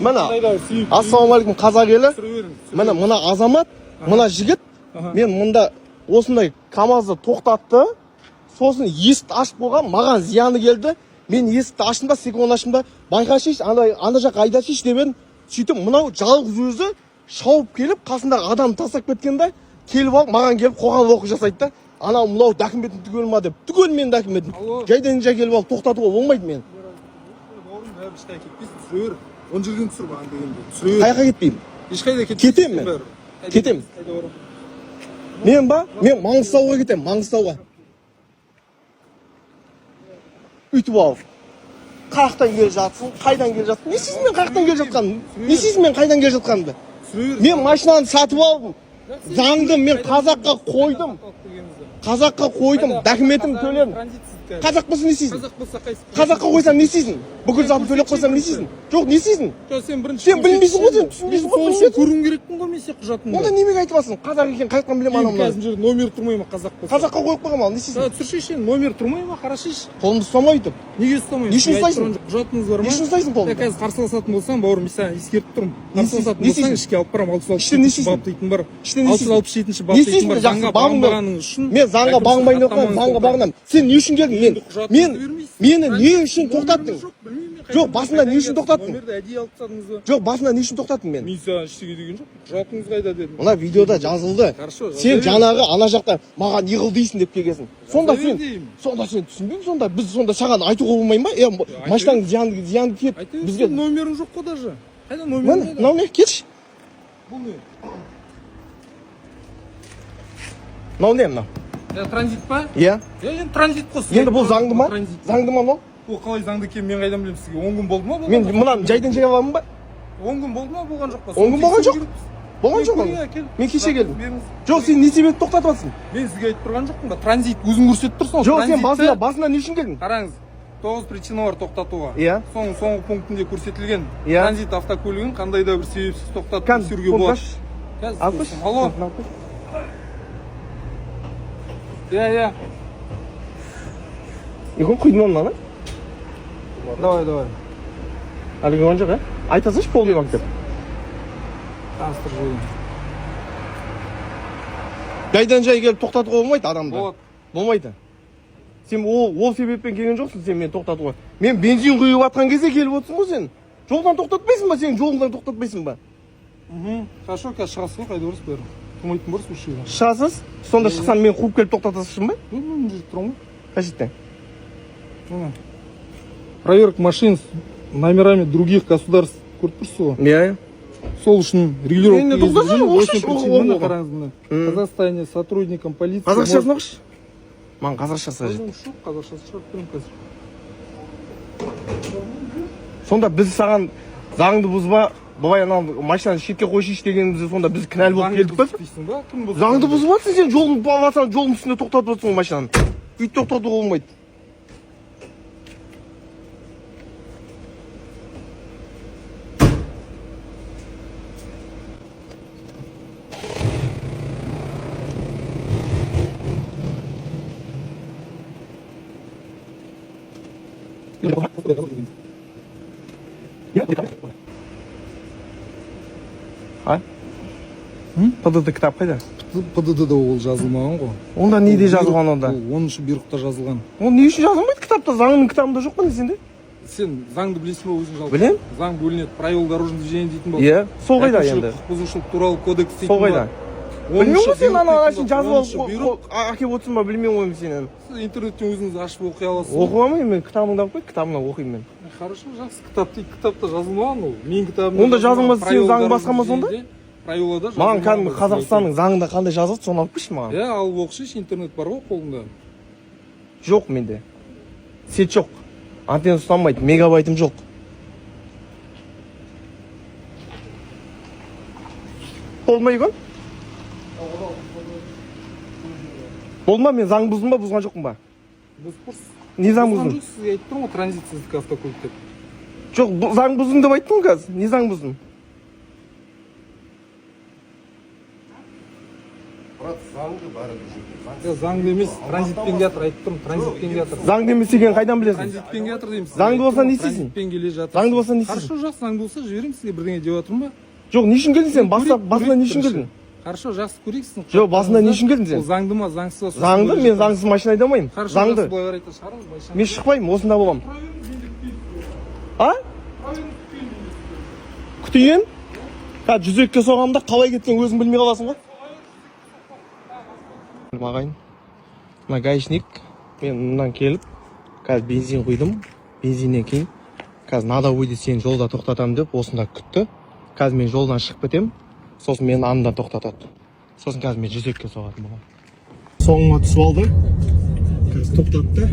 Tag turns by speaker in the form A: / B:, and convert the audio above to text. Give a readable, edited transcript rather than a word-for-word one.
A: Mana assalomu alaykum қазақ елі. Mana mına azamat, mına жігіт мен мұнда осындай КамАЗды тоқтатты. Сосын есікті ашып қойған, маған зияны келді. Мен есікті аштым да, секунд аштым да, байқашыш, ана жаққа айдашыш деп едім. Сөйтіп мынау жалғыз өзі шауып келіп, қасындағы адам тастап кеткен де, келіп алып, маған келіп қоған оқу жасайды да. Анау мынау документін түгел ма деп. Түгел менің документім. Жайдан жай келіп алып тоқтатуға болмайды мен.
B: Он жерден түсір баған дегенде.
A: Қайқа кетпеймін.
B: Ешқайда
A: кетемін мен. Кетемін. Мен ба? Мен Маңғыстауға кетемін, Маңғыстауға. Үйтіп алып. Қаяқтан келе жатсың, қайдан келе жатсың? Не сіз мен қаяқтан келе жатқанымды? Не сіз мен қайдан келе жатқанымды? Мен машинаны сатып алдым. Заңды мен қазаққа қойдым. Қазаққа қойдым, документім төледім. Қазақ болса не істейсің? Қазаққа қойсам не істейсің? Бүкіл затын төлеп қойсам не істейсің? Жоқ, не істейсің?
B: Сен
A: білмейсің ғой, сен түсінбейсің ғой.
B: Сол көруің керекпін ғой мен сен құжатыңды.
A: Онда немен айтып қазақ екен, қайтқан білем анамды.
B: Қазір номер тұрмай ма қазақ болса?
A: Қазаққа қойып қойған ал, не істейсің?
B: Түсірші сен номер тұрмай ма, қарашыш.
A: Қолымды ұстамай өйтіп.
B: Неге ұстамайсың?
A: Не үшін ұстайсың?
B: Құжатыңыз бар ма?
A: Не үшін ұстайсың қолымды?
B: Қазір қарсыласатын болсаң, бауырым, мен саған ескертіп тұрмын. Қарсыласатын болсаң, ішке алып барам, 667 бап дейтін бар. 667 бап дейтін бар. Заңға бағынбағаның үшін.
A: Мен заңға бағынбайын оқыған, заңға бағынамын. Сен не үшін келдің? Мені не үшін тоқтаттың? Жоқ, басында не үшін тоқтаттың? Жоқ, басында не үшін тоқтаттың мен?
B: Мен саған ештеңе деген жоқ. Құжатыңыз қайда дедім.
A: Мына видеода жазылды. Сен жаңағы ана жақта маған неғыл дейсің деп келгенсің. Сонда сен түсінбеймін сонда. Біз сонда саған айтуға болмай ма? Машинаң зияны тиіп бізге
B: номерің жоқ қой даже. Қайда номерің?
A: Мынау не? Кетші.
B: Бұл не?
A: Мынау не мынау?
B: Транзит па?
A: Иә.
B: Енді транзит қой.
A: Енді бұл заңды ма? Заңды ма мынау?
B: Ол қалай заңды екенін мен қайдан білемін сізге? 10 күн болды ма?
A: Мен мынаны жайдан жай аламын ба?
B: 10 күн болды ма? Болған жоқ па?
A: 10 күн болған жоқ. Болған жоқ. Мен кеше келдім. Жоқ, сен не себепті тоқтатып жатсың?
B: Мен сізге айтып тұрған жоқпын ба? Транзит өзің көрсетіп тұрсың.
A: Жоқ, сен басында не үшін келдің?
B: Қараңыз. 9 причина бар тоқтатуға.
A: Иә.
B: Соңғы пунктінде көрсетілген.
A: Иә.
B: Транзит автокөлігін қандай да бір себепсіз тоқтатып тексеруге болады. Алло. Иә.
A: Егон құйдым мынаны.
B: Давай.
A: Әлгі оған жоқ, айтасыншы полный банк деп.
B: Астыр жойын.
A: Жайдан жай келіп тоқтатуға болмайды адамды.
B: Болады.
A: Болмайды. Сен ол себеппен келген жоқсың сен мені тоқтатуға. Мен бензин құйып жатқан кезде келіп отырсың ғой сен. Жолдан тоқтатпайсың ба? Сен жолыңдан тоқтатпайсың ба?
B: Хорошо, қазір шығасыз ғой, қайда ұрыс бәрі. Тұрмайтын бұрыс бұл шыға.
A: Шығасыз? Сонда шықсам мен қуып келіп тоқтатасың ба?
B: Мен жүріп тұрмын.
A: Қажеттен.
B: Проверка машин с номерами других государств көріп тұрсыз ғой?
A: Иә.
B: Сол үшін регулировка
A: қараңыз.
B: Казахстане сотрудникам полиции.
A: Қазақшасын оқыш. Маған қазақшасы қажет.
B: Қазақшасы шығарып беремін қазір.
A: Сонда біз саған заңды бұзба, былай анау машинаны шетке қойшыш дегенімізде сонда біз кінәлі болып келдік па? Заңды бұзып жатсың сен, жолын бағасаң жолың үстінде тоқтатып жатсың машинаны. Үйт тоқтатуға болмайды. ПДД кітап қайда?
B: ПДД-да ол жазылмаған ғой.
A: Онда неде жазылған онда?
B: 10-шы бұйрықта жазылған.
A: Ол не үшін жазылмайды кітапта? Заңның кітабында жоқ па сенде?
B: Сен заңды білесің ба өзің жалпы?
A: Білем.
B: Заң бөлінеді, правила дорожного движения дейтін бол.
A: Иә, сол қайда енді?
B: Құқық бұзушылық туралы кодекс дейтін
A: сол қайда? Білмеймін ғой сен ана ашын жазып
B: алып
A: әкеп отырсың ба, білмеймін ғой сенен.
B: Сіз интернеттен өзіңіз ашып оқи аласыз.
A: Оқи алмаймын мен, кітабыңды алып қой, кітабыңнан оқимын мен.
B: Хорошо, жақсы, кітап дейді, кітапта жазылмаған ол. Менің кітабымда.
A: Онда жазылмаса сен заң басқа ма сонда?
B: Правилада жазылмаған.
A: Маған кәдімгі Қазақстанның заңында қандай жазылды, соны алып қойшы маған.
B: Иә, алып оқышы, интернет бар ғой қолыңда.
A: Жоқ менде. Сет жоқ. Антенна ұстамайды, мегабайтым жоқ. Болмай көн? Болма, мен заң бұздым ба, бұзған жоқпын ба? Не заң бұздым?
B: Сізге айтып тұрмын ғой, транзитсіздік автокөлік деп.
A: Жоқ, заң бұздым деп айттым қазір. Не заң бұздым?
C: Брат, заңды бәрі жүрді.
B: Заңды емес, транзитпен келатыр, айтып тұрмын, транзитпен келатыр.
A: Заңды емес екенін қайдан білесің?
B: Транзитпен келатыр деймін.
A: Заңды болса не істейсің?
B: Транзитпен келе жатыр.
A: Заңды болса не істейсің?
B: Хорошо, жақсы, заңды болса жіберемін сізге бірдеңе деп отырмын ба?
A: Жоқ, не үшін келдің сен? Басында не үшін келдің?
B: Хорошо, жақсы көрейіксің.
A: Жоқ, басында не үшін келдің сен?
B: Ол заңды ма, заңсыз ба?
A: Заңды, мен заңсыз машина айдамаймын.
B: Заңды.
A: Заңды. Мен шықпаймын, осында боламын. А? Күтейін? Қазір 102-ге соғамда қалай кеткен өзің білмей қаласың ғой. Ағайын, мына гаишник, мен мындан келіп, қазір бензин құйдым. Бензиннен кейін, қазір надо будет сені жолда тоқтатам деп, осында күтті. Қазір мен жолдан шығып кетем, сосын мені анда тоқтатады. Сосын қазір мен 102-ге соғатын болам. Соңыма түсіп алдым. Қазір тоқтатты.